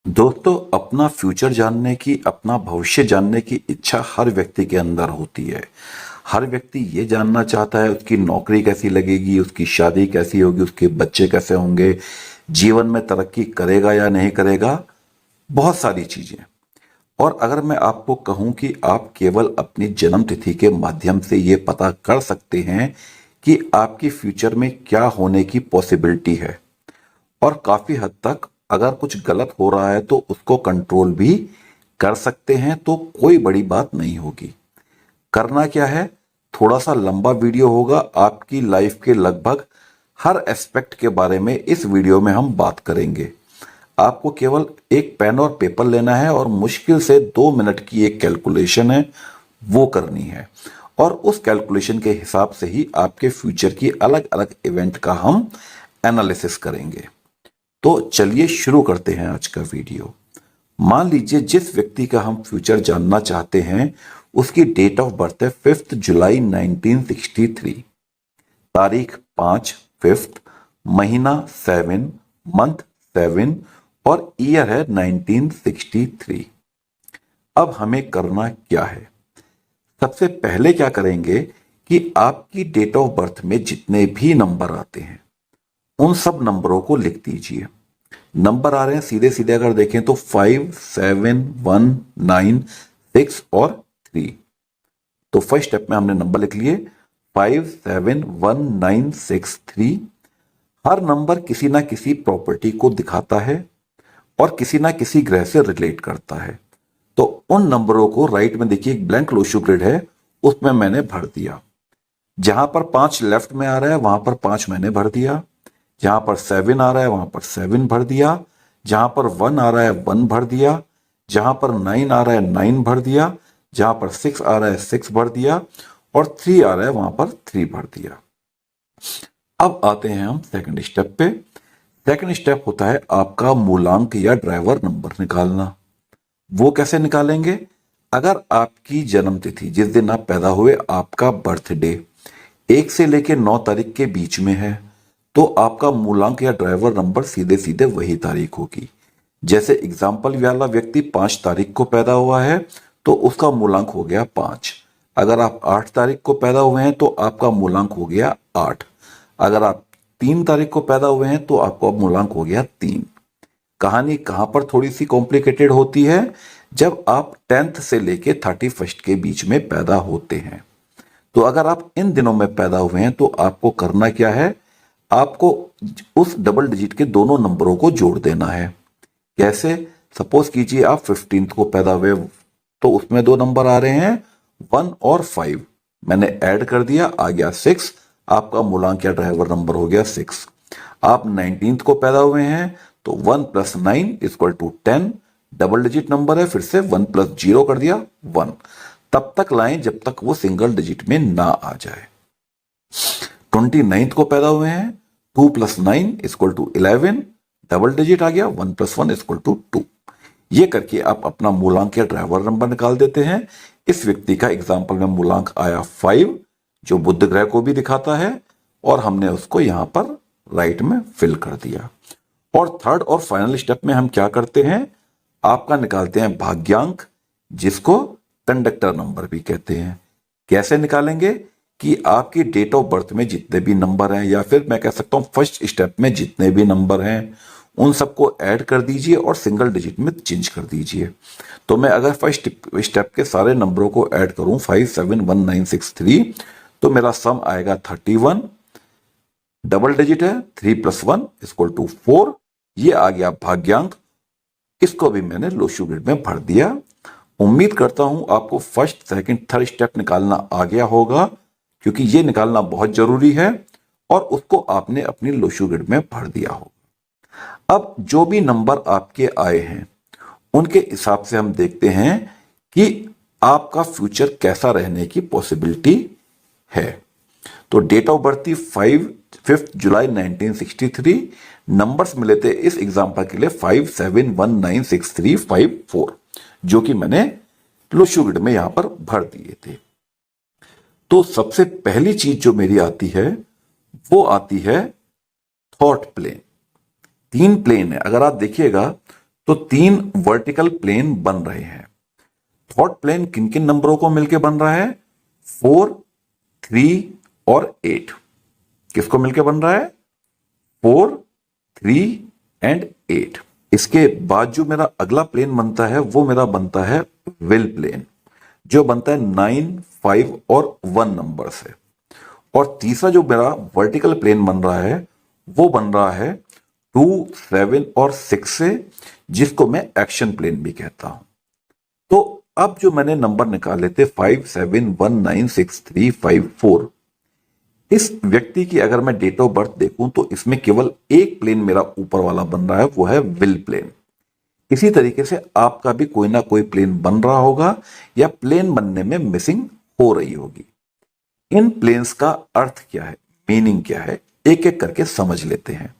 दोस्तों, अपना फ्यूचर जानने की, अपना भविष्य जानने की इच्छा हर व्यक्ति के अंदर होती है। हर व्यक्ति ये जानना चाहता है उसकी नौकरी कैसी लगेगी, उसकी शादी कैसी होगी, उसके बच्चे कैसे होंगे, जीवन में तरक्की करेगा या नहीं करेगा, बहुत सारी चीजें। और अगर मैं आपको कहूं कि आप केवल अपनी जन्म तिथि के माध्यम से ये पता कर सकते हैं कि आपकी फ्यूचर में क्या होने की पॉसिबिलिटी है, और काफी हद तक अगर कुछ गलत हो रहा है तो उसको कंट्रोल भी कर सकते हैं, तो कोई बड़ी बात नहीं होगी। करना क्या है, थोड़ा सा लंबा वीडियो होगा। आपकी लाइफ के लगभग हर एस्पेक्ट के बारे में इस वीडियो में हम बात करेंगे। आपको केवल एक पेन और पेपर लेना है और मुश्किल से 2 मिनट की एक कैलकुलेशन है, वो करनी है। और उस कैलकुलेशन के हिसाब से ही आपके फ्यूचर की अलग अलग इवेंट का हम एनालिसिस करेंगे। तो चलिए शुरू करते हैं आज का वीडियो। मान लीजिए जिस व्यक्ति का हम फ्यूचर जानना चाहते हैं उसकी डेट ऑफ बर्थ है 5 जुलाई 1963, तारीख 5 5, महीना 7, मंथ 7 और ईयर है 1963। अब हमें करना क्या है, सबसे पहले क्या करेंगे कि आपकी डेट ऑफ बर्थ में जितने भी नंबर आते हैं उन सब नंबरों को लिख दीजिए। नंबर आ रहे हैं सीधे सीधे, अगर देखें तो 5, 7, 1, 9, 6 और 3। तो फर्स्ट स्टेप में हमने नंबर लिख लिए 5, 7, 1, 9, 6, 3। हर नंबर किसी ना किसी प्रॉपर्टी को दिखाता है और किसी ना किसी ग्रह से रिलेट करता है। तो उन नंबरों को राइट में देखिए, एक ब्लैंक लोशू ग्रिड है, उसमें मैंने भर दिया। जहां पर 5 लेफ्ट में आ रहा है वहां पर 5 मैंने भर दिया। जहां पर 7 आ रहा है वहां पर 7 भर दिया। जहां पर 1 आ रहा है 1 भर दिया। जहां पर 9 आ रहा है 9 भर दिया। जहां पर 6 आ रहा है 6 भर दिया। और 3 आ रहा है वहां पर 3 भर दिया। अब आते हैं हम सेकंड स्टेप पे। सेकंड स्टेप होता है आपका मूलांक या ड्राइवर नंबर निकालना। वो कैसे निकालेंगे, अगर आपकी जन्म तिथि जिस दिन आप पैदा हुए, आपका बर्थडे 1 से लेकर 9 तारीख के बीच में है, तो आपका मूलांक या ड्राइवर नंबर सीधे सीधे वही तारीख होगी। जैसे एग्जाम्पल वाला व्यक्ति 5 तारीख को पैदा हुआ है तो उसका मूलांक हो गया 5। अगर आप 8 तारीख को पैदा हुए हैं तो आपका मूलांक हो गया 8। अगर आप 3 तारीख को पैदा हुए हैं तो आपका मूलांक हो गया 3। कहानी कहां पर थोड़ी सी कॉम्प्लिकेटेड होती है, जब आप 10th से लेके 31st के बीच में पैदा होते हैं। तो अगर आप इन दिनों में पैदा हुए हैं तो आपको करना क्या है, आपको उस डबल डिजिट के दोनों नंबरों को जोड़ देना है। कैसे, सपोज कीजिए आप 15th को पैदा हुए तो उसमें 2 नंबर आ रहे हैं 1 और 5, मैंने ऐड कर दिया, आ गया 6। आपका मूलांक या ड्राइवर नंबर हो गया 6। आप 19th को पैदा हुए हैं तो 1 + 9 = 10, डबल डिजिट नंबर है, फिर से 1 + 0 कर दिया 1। तब तक लाएं जब तक वो सिंगल डिजिट में ना आ जाए। 29th को पैदा हुए हैं, 2 + 9 = 11, डबल डिजिट आ गया, 1 + 1 = 2। ये करके आप अपना मूलांक या ड्राइवर नंबर निकाल देते हैं। इस व्यक्ति का एग्जाम्पल में मूलांक आया 5, जो बुध ग्रह को भी दिखाता है, और हमने उसको यहां पर राइट में फिल कर दिया। और थर्ड और फाइनल स्टेप में हम क्या करते हैं, आपका निकालते हैं भाग्यांक, जिसको कंडक्टर नंबर भी कहते हैं। कैसे निकालेंगे कि आपकी डेट ऑफ बर्थ में जितने भी नंबर हैं, या फिर मैं कह सकता हूं फर्स्ट स्टेप में जितने भी नंबर हैं, उन सबको ऐड कर दीजिए और सिंगल डिजिट में चेंज कर दीजिए। तो मैं अगर फर्स्ट स्टेप के सारे नंबरों को ऐड करूं 5, 7, 1, 9, 6, 3, तो मेरा सम आएगा 31। डबल डिजिट है, 3 + 1 = 4। ये आ गया भाग्यांक। इसको भी मैंने लोशू ग्रिड में भर दिया। उम्मीद करता हूं आपको फर्स्ट, सेकंड, थर्ड स्टेप निकालना आ गया होगा, क्योंकि ये निकालना बहुत जरूरी है, और उसको आपने अपनी लोशू ग्रिड में भर दिया होगा। अब जो भी नंबर आपके आए हैं उनके हिसाब से हम देखते हैं कि आपका फ्यूचर कैसा रहने की पॉसिबिलिटी है। तो डेट ऑफ बर्थ थी 5 जुलाई 1963। नंबर्स मिले थे इस एग्जांपल के लिए 5, 7, 1, 9, 6, 3, 5, 4, जो कि मैंने लोशू ग्रिड में यहां पर भर दिए थे। तो सबसे पहली चीज जो मेरी आती है वो आती है थॉट प्लेन। 3 प्लेन है, अगर आप देखिएगा तो 3 वर्टिकल प्लेन बन रहे हैं। थॉट प्लेन किन किन नंबरों को मिलकर बन रहा है? 4, 3 और 8। किसको मिलकर बन रहा है? 4, 3 एंड 8। इसके बाद जो मेरा अगला प्लेन बनता है वो मेरा बनता है विल प्लेन, जो बनता है 9, 5 और 1 नंबर से। और तीसरा जो मेरा वर्टिकल प्लेन बन रहा है वो बन रहा है 2, 7 और 6 से, जिसको मैं एक्शन प्लेन भी कहता हूं। तो अब जो मैंने नंबर निकाले थे 5, 7, 1, 9, 6, 3, 5, 4, इस व्यक्ति की अगर मैं डेट ऑफ बर्थ देखूं तो इसमें केवल एक प्लेन मेरा ऊपर वाला बन रहा है, वो है विल प्लेन। इसी तरीके से आपका भी कोई ना कोई प्लेन बन रहा होगा या प्लेन बनने में मिसिंग हो रही होगी। इन प्लेन्स का अर्थ क्या है, मीनिंग क्या है, एक एक करके समझ लेते हैं।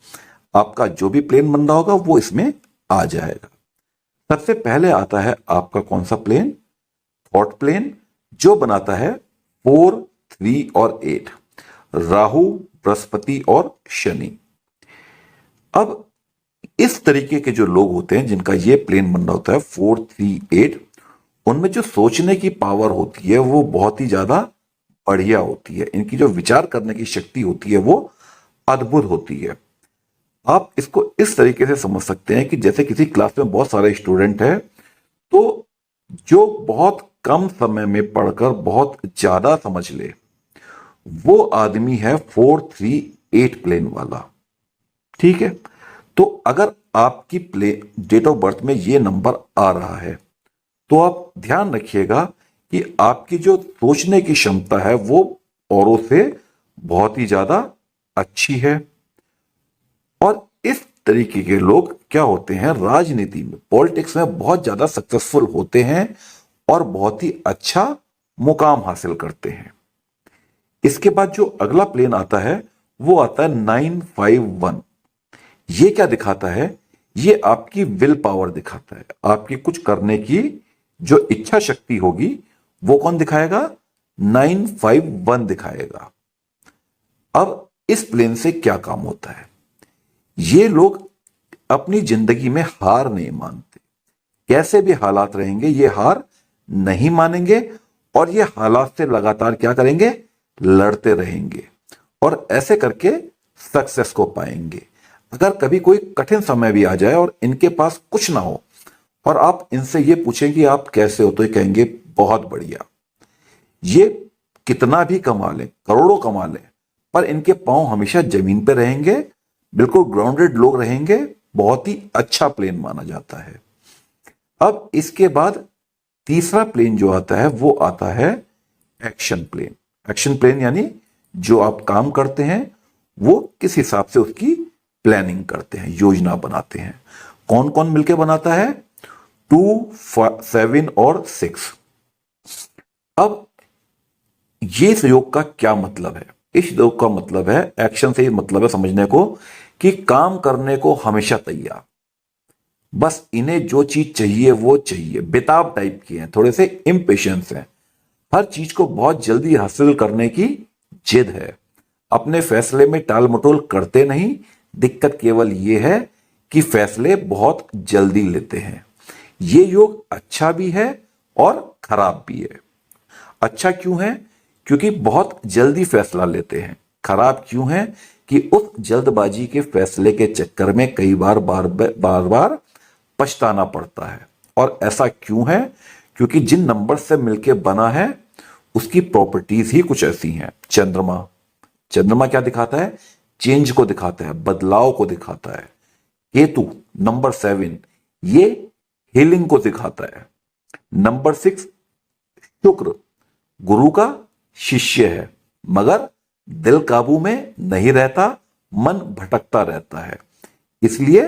आपका जो भी प्लेन बन रहा होगा वो इसमें आ जाएगा। सबसे पहले आता है आपका कौन सा प्लेन? थॉट प्लेन, जो बनाता है 4, 3 और 8, राहु, बृहस्पति और शनि। अब इस तरीके के जो लोग होते हैं जिनका ये प्लेन बन रहा होता है 4, 3, 8, उनमें जो सोचने की पावर होती है वो बहुत ही ज्यादा बढ़िया होती है। इनकी जो विचार करने की शक्ति होती है वो अद्भुत होती है। आप इसको इस तरीके से समझ सकते हैं कि जैसे किसी क्लास में बहुत सारे स्टूडेंट हैं, तो जो बहुत कम समय में पढ़कर बहुत ज्यादा समझ ले, वो आदमी है 4, 3, 8 प्लेन वाला। ठीक है, तो अगर आपकी डेट ऑफ बर्थ में ये नंबर आ रहा है तो आप ध्यान रखिएगा कि आपकी जो सोचने की क्षमता है वो औरों से बहुत ही ज्यादा अच्छी है। और इस तरीके के लोग क्या होते हैं, राजनीति में, पॉलिटिक्स में बहुत ज्यादा सक्सेसफुल होते हैं और बहुत ही अच्छा मुकाम हासिल करते हैं। इसके बाद जो अगला प्लेन आता है वो आता है 9, 5, 1। ये क्या दिखाता है? ये आपकी विल पावर दिखाता है। आपकी कुछ करने की जो इच्छा शक्ति होगी वो कौन दिखाएगा? 9, 5, 1 दिखाएगा। अब इस प्लेन से क्या काम होता है? ये लोग अपनी जिंदगी में हार नहीं मानते। कैसे भी हालात रहेंगे ये हार नहीं मानेंगे और ये हालात से लगातार क्या करेंगे? लड़ते रहेंगे और ऐसे करके सक्सेस को पाएंगे। अगर कभी कोई कठिन समय भी आ जाए और इनके पास कुछ ना हो और आप इनसे ये पूछें कि आप कैसे हो, तो ये कहेंगे बहुत बढ़िया। ये कितना भी कमा लें, करोड़ों कमा लें, पर इनके पांव हमेशा जमीन पे रहेंगे, बिल्कुल ग्राउंडेड लोग रहेंगे। बहुत ही अच्छा प्लेन माना जाता है। अब इसके बाद तीसरा प्लेन जो आता है वो आता है एक्शन प्लेन। एक्शन प्लेन यानी जो आप काम करते हैं वो किस हिसाब से उसकी प्लानिंग करते हैं, योजना बनाते हैं। कौन कौन मिलकर बनाता है? 2, 7 और 6। अब ये योग का क्या मतलब है? इस योग का मतलब है, एक्शन से मतलब है समझने को कि काम करने को हमेशा तैयार। बस इन्हें जो चीज चाहिए वो चाहिए। बेताब टाइप के हैं, थोड़े से इम्पेशेंस हैं, हर चीज को बहुत जल्दी हासिल करने की जिद है। अपने फैसले में टाल मटोल करते नहीं। दिक्कत केवल यह है कि फैसले बहुत जल्दी लेते हैं। ये योग अच्छा भी है और खराब भी है। अच्छा क्यों है? क्योंकि बहुत जल्दी फैसला लेते हैं। खराब क्यों है? कि उस जल्दबाजी के फैसले के चक्कर में कई बार बार पछताना पड़ता है। और ऐसा क्यों है? क्योंकि जिन नंबर से मिलके बना है उसकी प्रॉपर्टीज ही कुछ ऐसी हैं। चंद्रमा, चंद्रमा क्या दिखाता है? चेंज को दिखाता है, बदलाव को दिखाता है। केतु नंबर 7, ये हीलिंग को दिखाता है। नंबर 6 शुक्र गुरु का शिष्य है, मगर दिल काबू में नहीं रहता, मन भटकता रहता है, इसलिए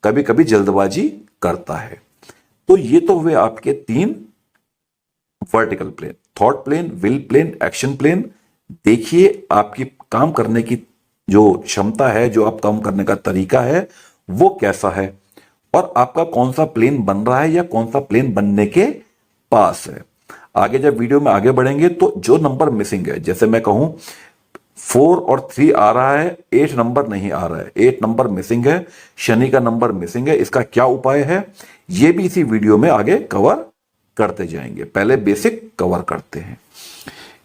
कभी कभी जल्दबाजी करता है। तो ये तो हुए आपके 3 vertical plane, thought plane, will plane, action plane. देखिए आपकी काम करने की जो क्षमता है, जो आप काम करने का तरीका है वो कैसा है और आपका कौन सा प्लेन बन रहा है या कौन सा प्लेन बनने के पास है। आगे जब वीडियो में आगे बढ़ेंगे तो जो नंबर मिसिंग है, जैसे मैं कहूं 4 और 3 आ रहा है, 8 नंबर नहीं आ रहा है, 8 नंबर मिसिंग है, शनि का नंबर मिसिंग है। इसका क्या उपाय है ये भी इसी वीडियो में आगे कवर करते जाएंगे। पहले बेसिक कवर करते हैं।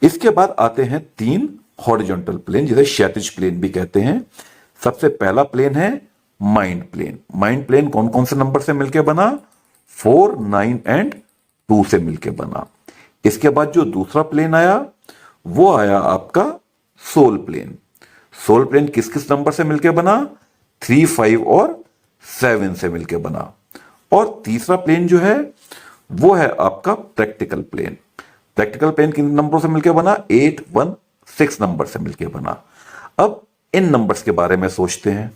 इसके बाद आते हैं 3 हॉरिजॉन्टल प्लेन, जिसे क्षैतिज प्लेन भी कहते हैं। सबसे पहला प्लेन है माइंड प्लेन। माइंड प्लेन कौन कौन से नंबर से मिलकर बना? 4, 9 एंड 2 से मिलकर बना। इसके बाद जो दूसरा प्लेन आया वो आया आपका सोल प्लेन। सोल प्लेन किस किस नंबर से मिलकर बना? 3, 5 और 7 से मिलकर बना। और तीसरा प्लेन जो है वो है आपका प्रैक्टिकल प्लेन। प्रैक्टिकल प्लेन किन नंबरों से मिलकर बना? 8, 1, 6 नंबर से मिलकर बना। अब इन नंबर्स के बारे में सोचते हैं।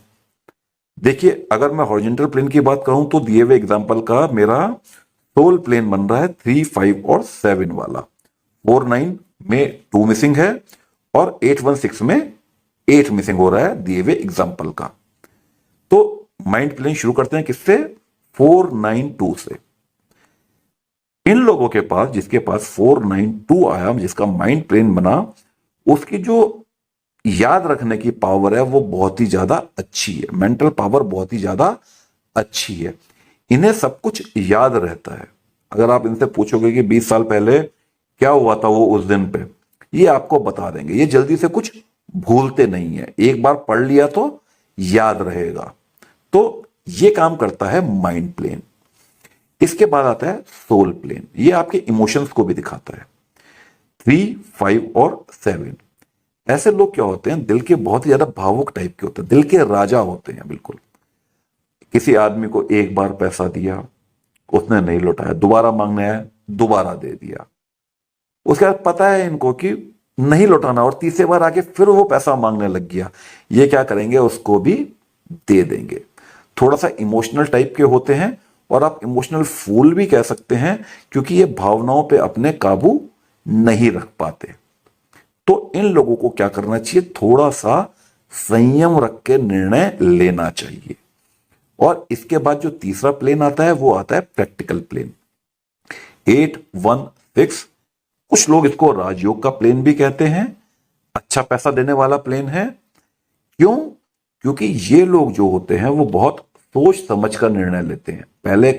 देखिए, अगर मैं हॉरिजॉन्टल प्लेन की बात करूं तो दिए हुए एग्जांपल का मेरा सोल प्लेन बन रहा है 3, 5 और 7 वाला। 4, 9 में 2 मिसिंग है और 8, 1, 6 में 8 मिसिंग हो रहा है दिए हुए एग्जांपल का। तो माइंड प्लेन शुरू करते हैं किससे? 4, 9, 2 से। इन लोगों के पास, जिसके पास 4, 9, 2 आया, जिसका माइंड प्लेन बना, उसकी जो याद रखने की पावर है वो बहुत ही ज्यादा अच्छी है। मेंटल पावर बहुत ही ज्यादा अच्छी है। इन्हें सब कुछ याद रहता है। अगर आप इनसे पूछोगे कि 20 साल पहले क्या हुआ था वो उस दिन पे, ये आपको बता देंगे। ये जल्दी से कुछ भूलते नहीं है, एक बार पढ़ लिया तो याद रहेगा। तो ये काम करता है माइंड प्लेन। इसके बाद आता है सोल प्लेन। ये आपके इमोशंस को भी दिखाता है। 3, 5 और 7 ऐसे लोग क्या होते हैं? दिल के बहुत ही ज्यादा भावुक टाइप के होते हैं, दिल के राजा होते हैं बिल्कुल। किसी आदमी को एक बार पैसा दिया, उसने नहीं लौटाया, दोबारा मांगने आया, दोबारा दे दिया। उसके बाद पता है इनको कि नहीं लौटाना, और तीसरे बार आके फिर वो पैसा मांगने लग गया। ये क्या करेंगे? उसको भी दे देंगे। थोड़ा सा इमोशनल टाइप के होते हैं, और आप इमोशनल फूल भी कह सकते हैं, क्योंकि ये भावनाओं पे अपने काबू नहीं रख पाते। तो इन लोगों को क्या करना चाहिए? थोड़ा सा संयम रख के निर्णय लेना चाहिए। और इसके बाद जो तीसरा प्लेन आता है वो आता है प्रैक्टिकल प्लेन। 8, 1, 6, कुछ लोग इसको राजयोग का प्लेन भी कहते हैं। अच्छा पैसा देने वाला प्लेन है। क्यों? क्योंकि ये लोग जो होते हैं वो बहुत सोच समझ कर निर्णय लेते हैं। पहले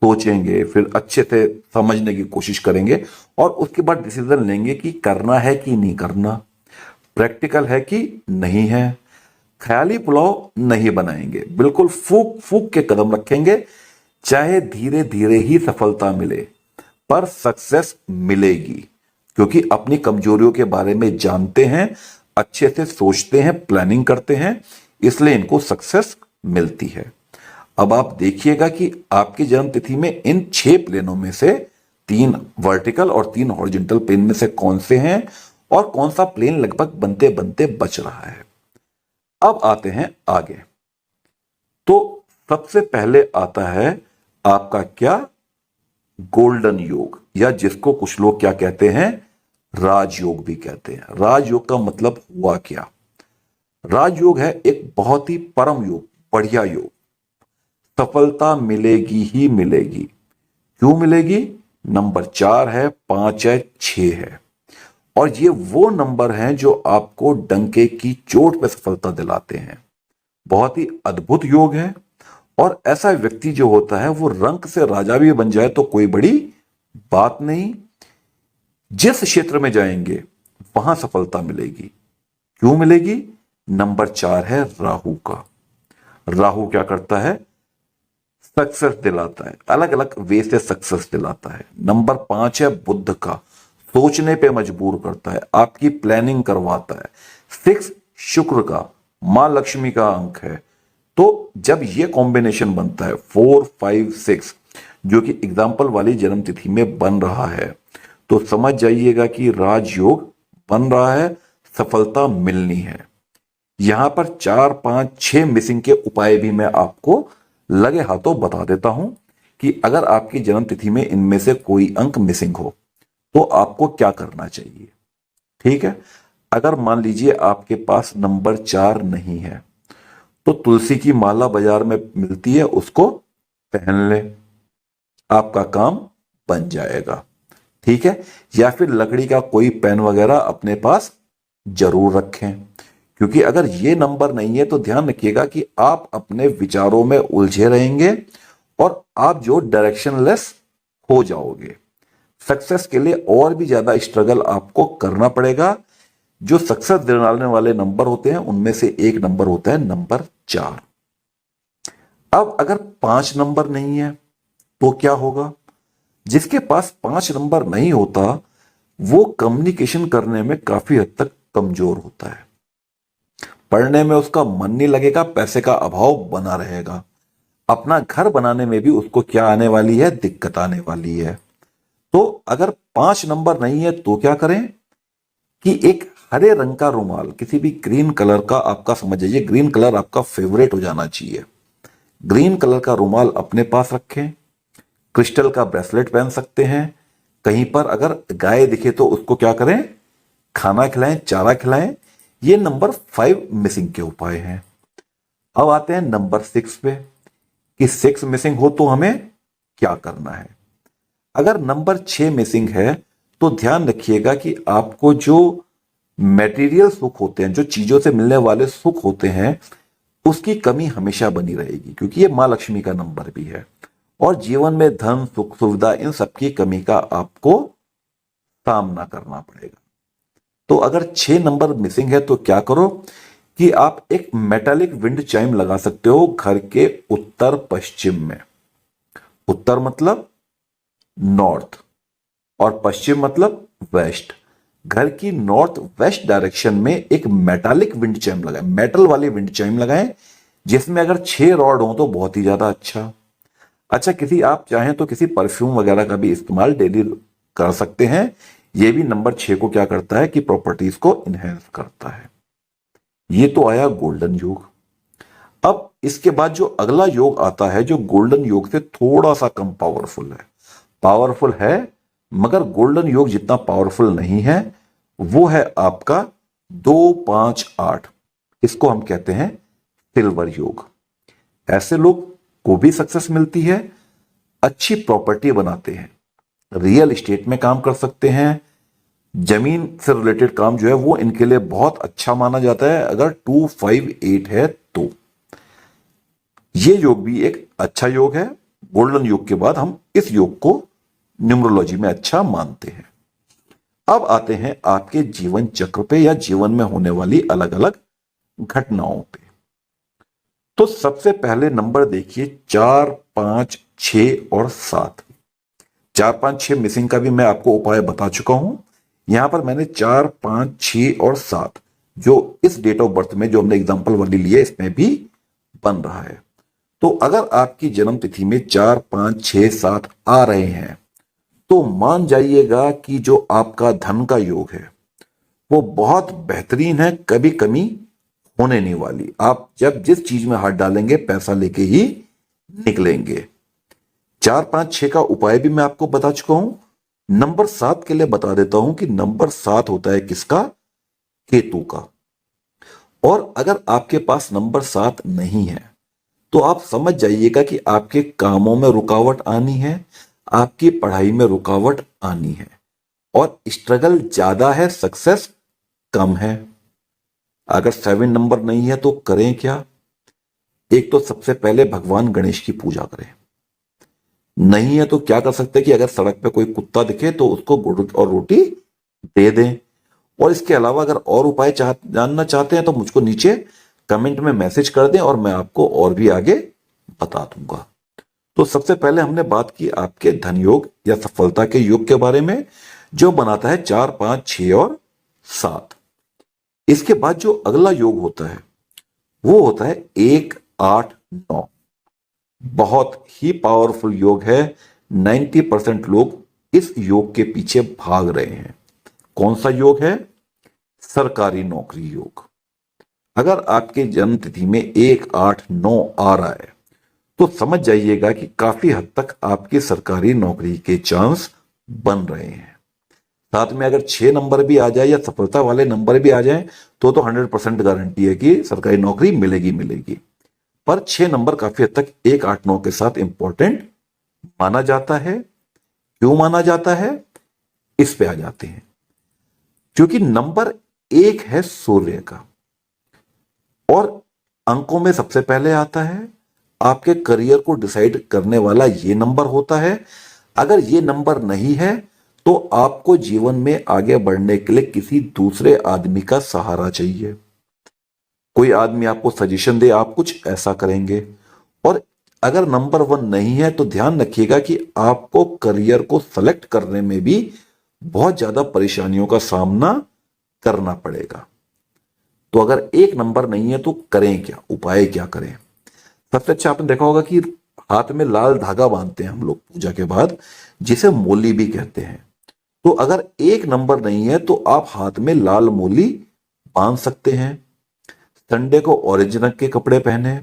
सोचेंगे, फिर अच्छे से समझने की कोशिश करेंगे, और उसके बाद डिसीजन लेंगे कि करना है कि नहीं करना, प्रैक्टिकल है कि नहीं है। ख्याली पुलाव नहीं बनाएंगे, बिल्कुल फूक फूक के कदम रखेंगे। चाहे धीरे धीरे ही सफलता मिले, पर सक्सेस मिलेगी, क्योंकि अपनी कमजोरियों के बारे में जानते हैं, अच्छे से सोचते हैं, प्लानिंग करते हैं, इसलिए इनको सक्सेस मिलती है। अब आप देखिएगा कि आपकी जन्म तिथि में इन 6 प्लेनों में से 3 वर्टिकल और 3 हॉरिजॉन्टल प्लेन में से कौन से हैं, और कौन सा प्लेन लगभग बनते बनते बच रहा है। अब आते हैं आगे। तो सबसे पहले आता है आपका क्या? गोल्डन योग, या जिसको कुछ लोग क्या कहते हैं? राजयोग भी कहते हैं। राजयोग का मतलब हुआ क्या? राजयोग है एक बहुत ही परम योग, बढ़िया योग। सफलता मिलेगी ही मिलेगी। क्यों मिलेगी? नंबर 4 है, 5 है, 6 है, और ये वो नंबर हैं जो आपको डंके की चोट पे सफलता दिलाते हैं। बहुत ही अद्भुत योग है। और ऐसा व्यक्ति जो होता है वो रंक से राजा भी बन जाए तो कोई बड़ी बात नहीं। जिस क्षेत्र में जाएंगे वहां सफलता मिलेगी। क्यों मिलेगी? नंबर 4 है राहु का। राहु क्या करता है? सक्सेस दिलाता है, अलग अलग वे से सक्सेस दिलाता है। नंबर 5 है बुध का, सोचने पे मजबूर करता है, आपकी प्लानिंग करवाता है। 6 शुक्र का, मां लक्ष्मी का अंक है। तो जब ये कॉम्बिनेशन बनता है 4, 5, 6, जो कि एग्जाम्पल वाली जन्म तिथि में बन रहा है, तो समझ जाइएगा कि राजयोग बन रहा है, सफलता मिलनी है। यहां पर 4, 5, 6 मिसिंग के उपाय भी मैं आपको लगे हाथों बता देता हूं कि अगर आपकी जन्म तिथि में इनमें से कोई अंक मिसिंग हो तो आपको क्या करना चाहिए। ठीक है? अगर मान लीजिए आपके पास नंबर 4 नहीं है, तो तुलसी की माला बाजार में मिलती है, उसको पहन ले, आपका काम बन जाएगा। ठीक है? या फिर लकड़ी का कोई पेन वगैरह अपने पास जरूर रखें, क्योंकि अगर ये नंबर नहीं है तो ध्यान रखिएगा कि आप अपने विचारों में उलझे रहेंगे और आप जो डायरेक्शनलेस हो जाओगे। सक्सेस के लिए और भी ज्यादा स्ट्रगल आपको करना पड़ेगा। जो सक्सेस दिलाने वाले नंबर होते हैं उनमें से एक नंबर होता है नंबर 4। अब अगर 5 नंबर नहीं है तो क्या होगा? जिसके पास 5 नंबर नहीं होता वो कम्युनिकेशन करने में काफी हद तक कमजोर होता है, पढ़ने में उसका मन नहीं लगेगा, पैसे का अभाव बना रहेगा, अपना घर बनाने में भी उसको क्या आने वाली है? दिक्कत आने वाली है। तो अगर 5 नंबर नहीं है तो क्या करें कि एक हरे रंग का रुमाल, किसी भी ग्रीन कलर का, आपका समझ लीजिए ग्रीन कलर आपका फेवरेट हो जाना चाहिए, ग्रीन कलर का रुमाल अपने पास रखें। क्रिस्टल का ब्रेसलेट पहन सकते हैं। कहीं पर अगर गाय दिखे तो उसको क्या करें? खाना खिलाएं, चारा खिलाएं। ये नंबर 5 मिसिंग के उपाय हैं। अब आते हैं नंबर 6 पे कि 6 मिसिंग हो तो हमें क्या करना है। अगर नंबर 6 मिसिंग है तो ध्यान रखिएगा कि आपको जो मटेरियल सुख होते हैं, जो चीजों से मिलने वाले सुख होते हैं, उसकी कमी हमेशा बनी रहेगी, क्योंकि ये मां लक्ष्मी का नंबर भी है और जीवन में धन, सुख, सुविधा, इन सबकी कमी का आपको सामना करना पड़ेगा। तो अगर 6 नंबर मिसिंग है तो क्या करो कि आप एक मेटालिक विंड चाइम लगा सकते हो घर के उत्तर पश्चिम में। उत्तर मतलब नॉर्थ और पश्चिम मतलब वेस्ट। घर की नॉर्थ वेस्ट डायरेक्शन में एक मेटालिक विंड चाइम लगाएं, मेटल वाली विंड चाइम लगाएं, जिसमें अगर 6 रॉड हो तो बहुत ही ज्यादा अच्छा। किसी आप चाहें तो किसी परफ्यूम वगैरह का भी इस्तेमाल डेली कर सकते हैं। यह भी नंबर 6 को क्या करता है कि प्रॉपर्टीज को इनहेंस करता है। ये तो आया गोल्डन योग। अब इसके बाद जो अगला योग आता है, जो गोल्डन योग से थोड़ा सा कम पावरफुल है मगर गोल्डन योग जितना पावरफुल नहीं है, वो है आपका 2-5-8। इसको हम कहते हैं सिल्वर योग। ऐसे लोग को भी सक्सेस मिलती है, अच्छी प्रॉपर्टी बनाते हैं, रियल एस्टेट में काम कर सकते हैं, जमीन से रिलेटेड काम जो है वो इनके लिए बहुत अच्छा माना जाता है अगर 2-5-8 है तो। ये योग भी एक अच्छा योग है। गोल्डन योग के बाद हम इस योग को न्यूमरोलॉजी में अच्छा मानते हैं। अब आते हैं आपके जीवन चक्र पे या जीवन में होने वाली अलग अलग घटनाओं पे। तो सबसे पहले नंबर देखिए 4, 5, 6 और 7। 4, 5, 6 मिसिंग का भी मैं आपको उपाय बता चुका हूं। यहां पर मैंने 4, 5, 6 और 7 जो इस डेट ऑफ बर्थ में जो हमने एग्जांपल वाली ली है इसमें भी बन रहा है। तो अगर आपकी जन्म तिथि में 4, 5, 6, 7 आ रहे हैं तो मान जाइएगा कि जो आपका धन का योग है वो बहुत बेहतरीन है, कभी कमी होने नहीं वाली। आप जब जिस चीज में हाथ डालेंगे पैसा लेके ही निकलेंगे। 4, 5, 6 का उपाय भी मैं आपको बता चुका हूं। नंबर 7 के लिए बता देता हूं कि नंबर 7 होता है किसका? केतु का। और अगर आपके पास नंबर 7 नहीं है तो आप समझ जाइएगा कि आपके कामों में रुकावट आनी है, आपकी पढ़ाई में रुकावट आनी है और स्ट्रगल ज्यादा है, सक्सेस कम है। अगर 7 नंबर नहीं है तो करें क्या? एक तो सबसे पहले भगवान गणेश की पूजा करें। नहीं है तो क्या कर सकते हैं कि अगर सड़क पे कोई कुत्ता दिखे तो उसको गुड़ और रोटी दे दें। और इसके अलावा अगर और उपाय जानना चाहते हैं तो मुझको नीचे कमेंट में मैसेज कर दें और मैं आपको और भी आगे बता दूंगा। तो सबसे पहले हमने बात की आपके धन योग या सफलता के योग के बारे में, जो बनाता है 4, 5, 6 और 7। इसके बाद जो अगला योग होता है वो होता है 1, 8, 9। बहुत ही पावरफुल योग है। 90% लोग इस योग के पीछे भाग रहे हैं। कौन सा योग है? सरकारी नौकरी योग। अगर आपके जन्म तिथि में 1, 8, 9 आ रहा है तो समझ जाइएगा कि काफी हद तक आपकी सरकारी नौकरी के चांस बन रहे हैं। साथ में अगर 6 नंबर भी आ जाए या सफलता वाले नंबर भी आ जाए तो 100% गारंटी है कि सरकारी नौकरी मिलेगी। पर 6 नंबर काफी हद तक 1, 8, 9 के साथ इंपॉर्टेंट माना जाता है। क्यों माना जाता है? इस पे आ जाते हैं। क्योंकि नंबर एक है सूर्य का, और अंकों में सबसे पहले आता है आपके करियर को डिसाइड करने वाला ये नंबर होता है। अगर ये नंबर नहीं है तो आपको जीवन में आगे बढ़ने के लिए किसी दूसरे आदमी का सहारा चाहिए। कोई आदमी आपको सजेशन दे, आप कुछ ऐसा करेंगे। और अगर नंबर 1 नहीं है तो ध्यान रखिएगा कि आपको करियर को सेलेक्ट करने में भी बहुत ज्यादा परेशानियों का सामना करना पड़ेगा। तो अगर एक नंबर नहीं है तो करें क्या, उपाय क्या करें? सबसे अच्छा आपने देखा होगा कि हाथ में लाल धागा बांधते हैं हम लोग पूजा के बाद, जिसे मोली भी कहते हैं। तो अगर एक नंबर नहीं है तो आप हाथ में लाल मोली बांध सकते हैं। संडे को ऑरेंज रंग के कपड़े पहने।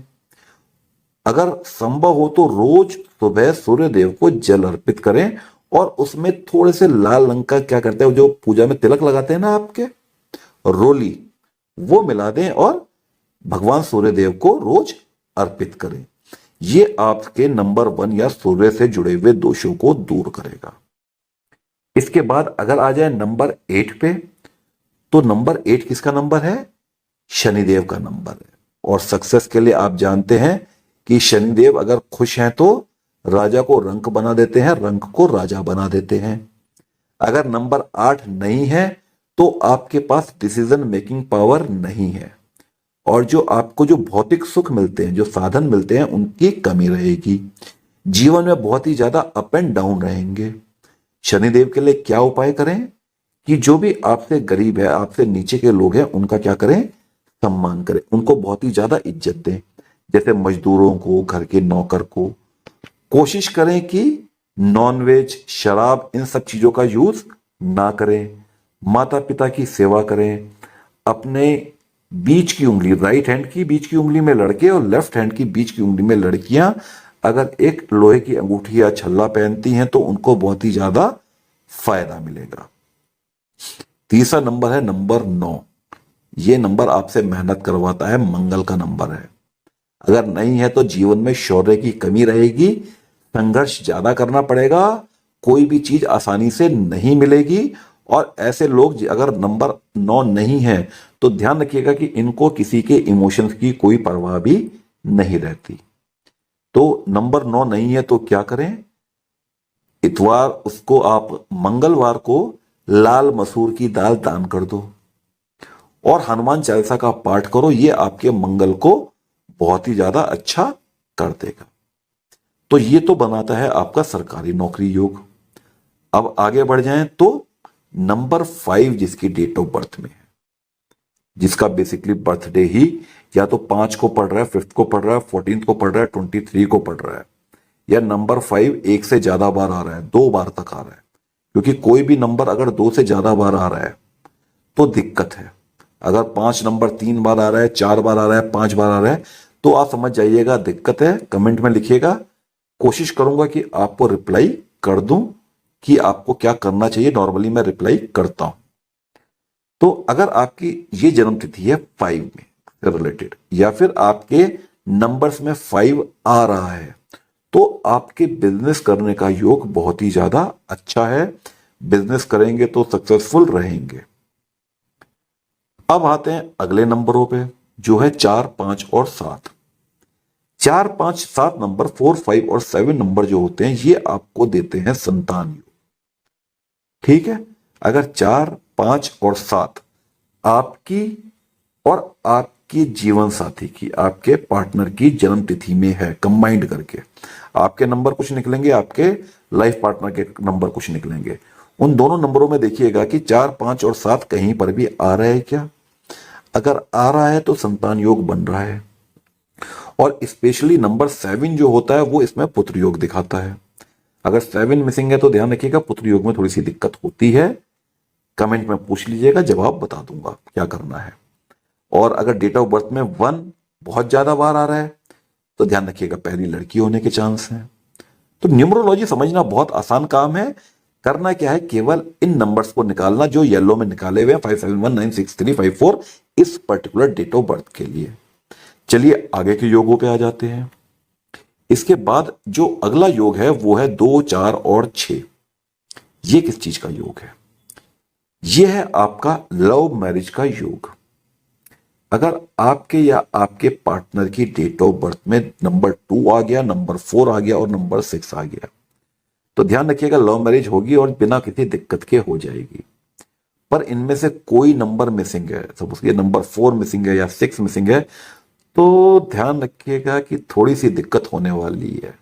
अगर संभव हो तो रोज सुबह सूर्य देव को जल अर्पित करें, और उसमें थोड़े से लाल रंग का क्या करते हैं, जो पूजा में तिलक लगाते हैं ना आपके, रोली, वो मिला दें और भगवान सूर्य देव को रोज अर्पित करें। ये आपके नंबर 1 या सूर्य से जुड़े हुए दोषों को दूर करेगा। इसके बाद अगर आ जाए नंबर 8 पे, तो नंबर 8 किसका नंबर है? शनिदेव का नंबर है। और सक्सेस के लिए आप जानते हैं कि शनिदेव अगर खुश हैं तो राजा को रंक बना देते हैं, रंक को राजा बना देते हैं। अगर नंबर 8 नहीं है तो आपके पास डिसीजन मेकिंग पावर नहीं है, और जो आपको जो भौतिक सुख मिलते हैं, जो साधन मिलते हैं, उनकी कमी रहेगी। जीवन में बहुत ही ज्यादा अप एंड डाउन रहेंगे। शनिदेव के लिए क्या उपाय करें कि जो भी आपसे गरीब है, आपसे नीचे के लोग हैं, उनका क्या करें? सम्मान करें, उनको बहुत ही ज्यादा इज्जत दें। जैसे मजदूरों को, घर के नौकर को। कोशिश करें कि नॉनवेज, शराब, इन सब चीजों का यूज ना करें। माता पिता की सेवा करें। अपने बीच की उंगली, राइट हैंड की बीच की उंगली में लड़के और लेफ्ट हैंड की बीच की उंगली में लड़कियां अगर एक लोहे की अंगूठी या छल्ला पहनती हैं तो उनको बहुत ही ज्यादा फायदा मिलेगा। तीसरा नंबर है नंबर 9। ये नंबर आपसे मेहनत करवाता है, मंगल का नंबर है। अगर नहीं है तो जीवन में शौर्य की कमी रहेगी, संघर्ष ज्यादा करना पड़ेगा, कोई भी चीज आसानी से नहीं मिलेगी। और ऐसे लोग अगर नंबर 9 नहीं है तो ध्यान रखिएगा कि इनको किसी के इमोशंस की कोई परवाह भी नहीं रहती। तो नंबर 9 नहीं है तो क्या करें? इतवार उसको आप मंगलवार को लाल मसूर की दाल दान कर दो और हनुमान चालीसा का पाठ करो। ये आपके मंगल को बहुत ही ज्यादा अच्छा कर देगा। तो ये तो बनाता है आपका सरकारी नौकरी योग। अब आगे बढ़ जाएं तो नंबर 5 जिसकी डेट ऑफ बर्थ में है, जिसका बेसिकली बर्थडे ही या तो 5 को पड़ रहा है, 5th को पड़ रहा है, 14th को पड़ रहा है, 23 को पड़ रहा है, या नंबर 5 एक से ज्यादा बार आ रहा है, 2 बार तक आ रहा है। क्योंकि कोई भी नंबर अगर 2 से ज्यादा बार आ रहा है तो दिक्कत है। अगर 5 नंबर 3 बार आ रहा है, 4 बार आ रहा है, 5 बार आ रहा है, तो आप समझ जाइएगा दिक्कत है। कमेंट में लिखिएगा, कोशिश करूंगा कि आपको रिप्लाई कर दूं कि आपको क्या करना चाहिए। नॉर्मली मैं रिप्लाई करता हूं। तो अगर आपकी ये जन्म तिथि है 5 में रिलेटेड, या फिर आपके नंबर्स में 5 आ रहा है, तो आपके बिजनेस करने का योग बहुत ही ज्यादा अच्छा है। बिजनेस करेंगे तो सक्सेसफुल रहेंगे। अब आते हैं अगले नंबरों पे, जो है 4, 5 और 7। 4, 5, 7 नंबर, 4, 5 और 7 नंबर जो होते हैं, ये आपको देते हैं संतान योग। ठीक है, अगर 4, 5 और 7 आपकी और आपके जीवन साथी की, आपके पार्टनर की जन्म तिथि में है, कंबाइंड करके आपके नंबर कुछ निकलेंगे, आपके लाइफ पार्टनर के नंबर कुछ निकलेंगे। उन दोनों नंबरों में देखिएगा कि 4, 5 और 7 कहीं पर भी आ रहा है क्या? अगर आ रहा है तो संतान योग बन रहा है। और स्पेशली नंबर 7 जो होता है वो इसमें पुत्र योग दिखाता है। अगर 7 मिसिंग है तो ध्यान रखिएगा पुत्र योग में थोड़ी सी दिक्कत होती है। कमेंट में पूछ लीजिएगा, जवाब बता दूंगा क्या करना है। और अगर डेट ऑफ बर्थ में 1 बहुत ज्यादा बार आ रहा है तो ध्यान रखिएगा पहली लड़की होने के चांस हैं। तो न्यूमरोलॉजी समझना बहुत आसान काम है। करना क्या है, केवल इन नंबर्स को निकालना जो येलो में निकाले हुए हैं, 57196354, इस पर्टिकुलर डेट ऑफ बर्थ के लिए। चलिए आगे के योगों पे आ जाते हैं। इसके बाद जो अगला योग है वो है 2, 4 और 6। ये किस चीज का योग है? यह है आपका लव मैरिज का योग। अगर आपके या आपके पार्टनर की डेट ऑफ बर्थ में नंबर 2 आ गया, नंबर 4 आ गया और नंबर 6 आ गया, तो ध्यान रखिएगा लव मैरिज होगी और बिना किसी दिक्कत के हो जाएगी। पर इनमें से कोई नंबर मिसिंग है, सपोज ये नंबर 4 मिसिंग है या 6 मिसिंग है, तो ध्यान रखिएगा कि थोड़ी सी दिक्कत होने वाली है।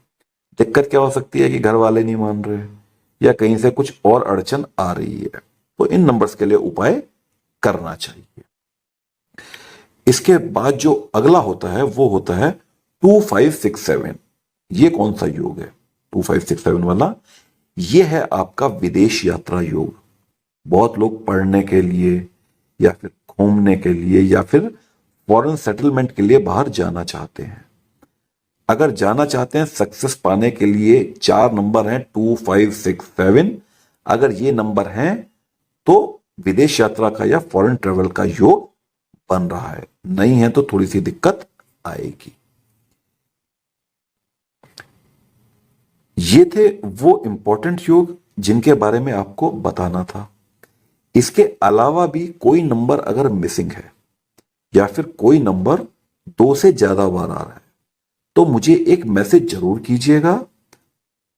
दिक्कत क्या हो सकती है कि घर वाले नहीं मान रहे या कहीं से कुछ और अड़चन आ रही है, तो इन नंबर्स के लिए उपाय करना चाहिए। इसके बाद जो अगला होता है वो होता है 2567। ये कौन सा योग है 2567 वाला? ये है आपका विदेश यात्रा योग। बहुत लोग पढ़ने के लिए या फिर घूमने के लिए या फिर फॉरेन सेटलमेंट के लिए बाहर जाना चाहते हैं। अगर जाना चाहते हैं सक्सेस पाने के लिए 4 नंबर हैं 2567, अगर ये नंबर हैं तो विदेश यात्रा का या फॉरेन ट्रेवल का योग बन रहा है, नहीं है तो थोड़ी सी दिक्कत आएगी। ये थे वो इंपॉर्टेंट योग जिनके बारे में आपको बताना था। इसके अलावा भी कोई नंबर अगर मिसिंग है या फिर कोई नंबर 2 से ज्यादा बार आ रहा है तो मुझे एक मैसेज जरूर कीजिएगा,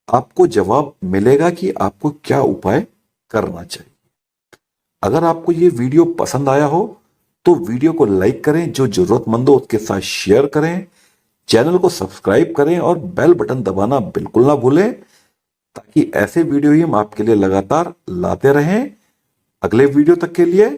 आपको जवाब मिलेगा कि आपको क्या उपाय करना चाहिए। अगर आपको ये वीडियो पसंद आया हो तो वीडियो को लाइक करें, जो जरूरतमंद हो उसके साथ शेयर करें, चैनल को सब्सक्राइब करें और बेल बटन दबाना बिल्कुल ना भूलें, ताकि ऐसे वीडियो ही हम आपके लिए लगातार लाते रहें। अगले वीडियो तक के लिए